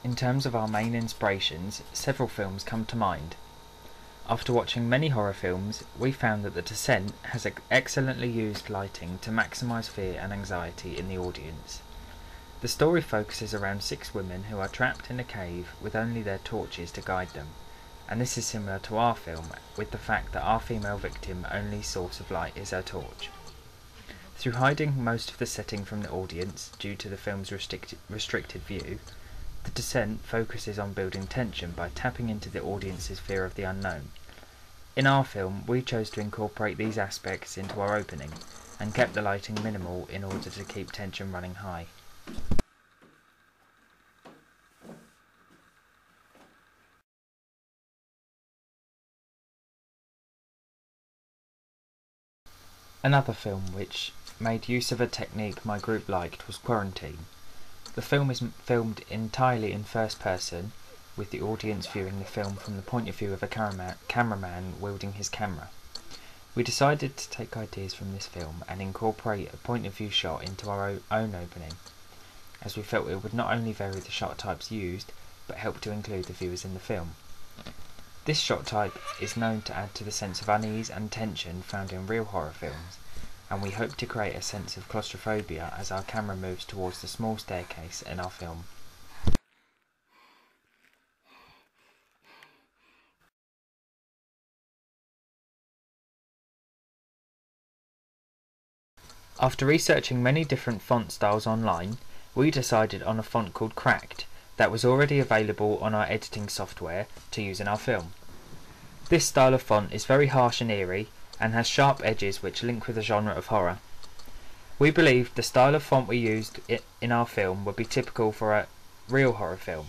In terms of our main inspirations, several films come to mind. After watching many horror films, we found that The Descent has excellently used lighting to maximise fear and anxiety in the audience. The story focuses around 6 women who are trapped in a cave with only their torches to guide them, and this is similar to our film, with the fact that our female victim only source of light is her torch. Through hiding most of the setting from the audience due to the film's restricted view, The Descent focuses on building tension by tapping into the audience's fear of the unknown. In our film, we chose to incorporate these aspects into our opening, and kept the lighting minimal in order to keep tension running high. Another film which made use of a technique my group liked was Quarantine. The film is filmed entirely in first person, with the audience viewing the film from the point of view of a cameraman wielding his camera. We decided to take ideas from this film and incorporate a point of view shot into our own opening, as we felt it would not only vary the shot types used, but help to include the viewers in the film. This shot type is known to add to the sense of unease and tension found in real horror films, and we hope to create a sense of claustrophobia as our camera moves towards the small staircase in our film. After researching many different font styles online, we decided on a font called Cracked that was already available on our editing software to use in our film. This style of font is very harsh and eerie, and has sharp edges which link with the genre of horror. We believed the style of font we used in our film would be typical for a real horror film,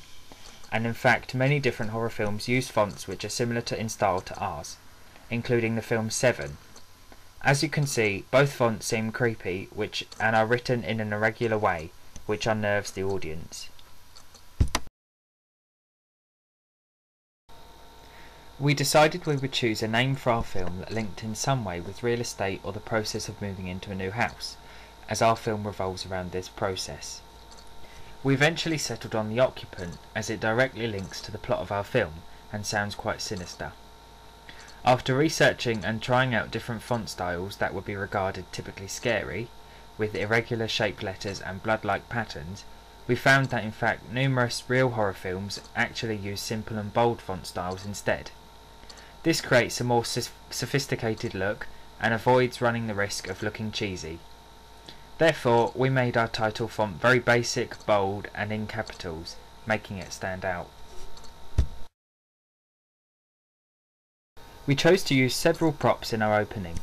and in fact many different horror films use fonts which are similar in style to ours, including the film Seven. As you can see, both fonts seem creepy and are written in an irregular way, which unnerves the audience. We decided we would choose a name for our film that linked in some way with real estate or the process of moving into a new house, as our film revolves around this process. We eventually settled on The Occupant, as it directly links to the plot of our film and sounds quite sinister. After researching and trying out different font styles that would be regarded typically scary, with irregular shaped letters and blood-like patterns, we found that in fact numerous real horror films actually use simple and bold font styles instead. This creates a more sophisticated look and avoids running the risk of looking cheesy. Therefore, we made our title font very basic, bold and in capitals, making it stand out. We chose to use several props in our opening.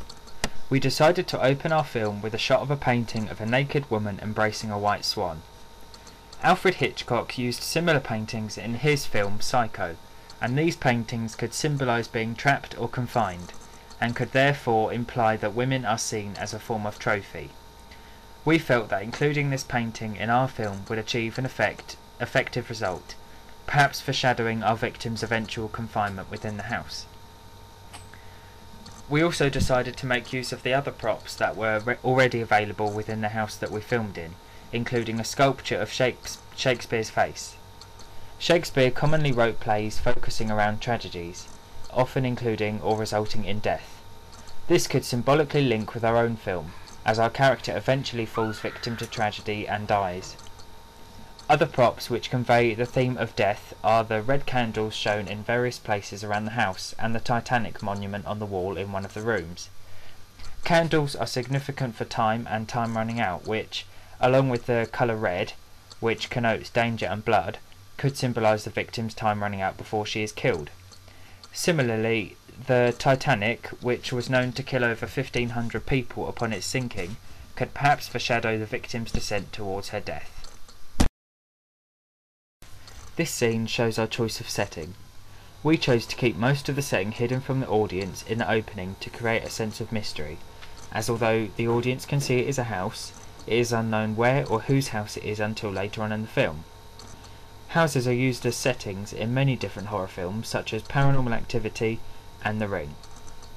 We decided to open our film with a shot of a painting of a naked woman embracing a white swan. Alfred Hitchcock used similar paintings in his film Psycho, and these paintings could symbolise being trapped or confined, and could therefore imply that women are seen as a form of trophy. We felt that including this painting in our film would achieve an effective result, perhaps foreshadowing our victim's eventual confinement within the house. We also decided to make use of the other props that were already available within the house that we filmed in, including a sculpture of Shakespeare's face. Shakespeare commonly wrote plays focusing around tragedies, often including or resulting in death. This could symbolically link with our own film, as our character eventually falls victim to tragedy and dies. Other props which convey the theme of death are the red candles shown in various places around the house and the Titanic monument on the wall in one of the rooms. Candles are significant for time and time running out, which, along with the colour red, which connotes danger and blood, could symbolise the victim's time running out before she is killed. Similarly, the Titanic, which was known to kill over 1,500 people upon its sinking, could perhaps foreshadow the victim's descent towards her death. This scene shows our choice of setting. We chose to keep most of the setting hidden from the audience in the opening to create a sense of mystery, as although the audience can see it is a house, it is unknown where or whose house it is until later on in the film. Houses are used as settings in many different horror films such as Paranormal Activity and The Ring,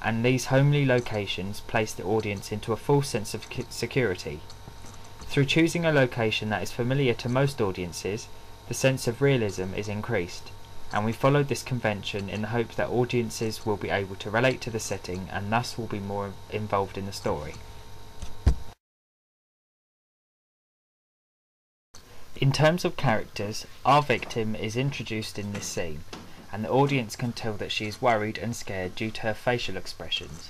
and these homely locations place the audience into a false sense of security. Through choosing a location that is familiar to most audiences, the sense of realism is increased, and we followed this convention in the hope that audiences will be able to relate to the setting and thus will be more involved in the story. In terms of characters, our victim is introduced in this scene, and the audience can tell that she is worried and scared due to her facial expressions.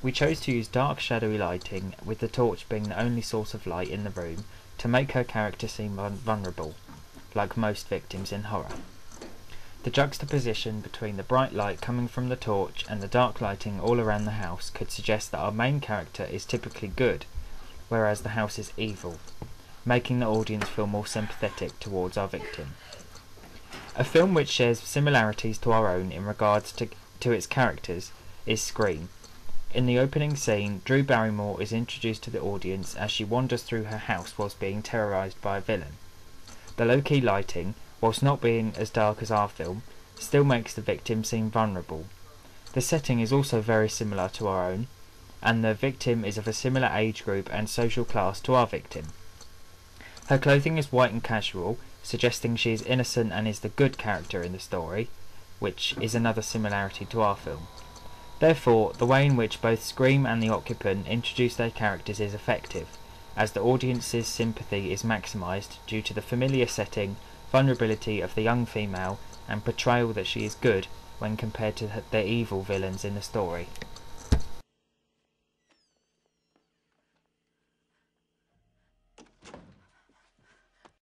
We chose to use dark shadowy lighting, with the torch being the only source of light in the room, to make her character seem vulnerable, like most victims in horror. The juxtaposition between the bright light coming from the torch and the dark lighting all around the house could suggest that our main character is typically good, whereas the house is evil, making the audience feel more sympathetic towards our victim. A film which shares similarities to our own in regards to its characters is Scream. In the opening scene, Drew Barrymore is introduced to the audience as she wanders through her house whilst being terrorised by a villain. The low-key lighting, whilst not being as dark as our film, still makes the victim seem vulnerable. The setting is also very similar to our own, and the victim is of a similar age group and social class to our victim. Her clothing is white and casual, suggesting she is innocent and is the good character in the story, which is another similarity to our film. Therefore, the way in which both Scream and The Occupant introduce their characters is effective, as the audience's sympathy is maximised due to the familiar setting, vulnerability of the young female, and portrayal that she is good when compared to the evil villains in the story.